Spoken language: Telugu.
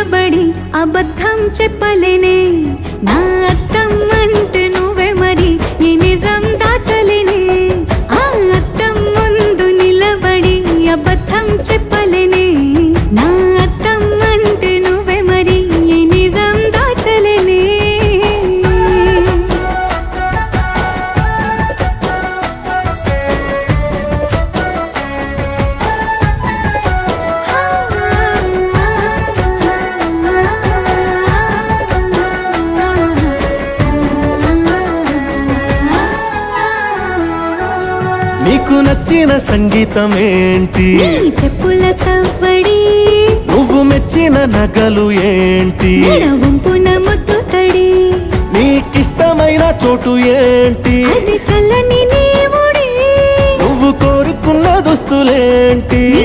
నిలబడి అబద్ధం చెప్పలేనే నా అద్దం అంటే నువ్వే మరి ఈ నిజం దాచలేనే ఆ అద్దం ముందు నిలబడి అబద్ధం చెప్పలేనే నా అద్దం అంటే నువ్వే మరి ఈ నిజం దాచలేనే నీకు నచ్చిన సంగీతం ఏంటి నీ చెప్పుల సవ్వడి నువ్వు మెచ్చిన నగలు ఏంటి వంపున ముద్దు తడి నీకిష్టమైన చోటు ఏంటి అది చల్లని నీ ముడి నువ్వు కోరుకున్న దుస్తులేంటి నీ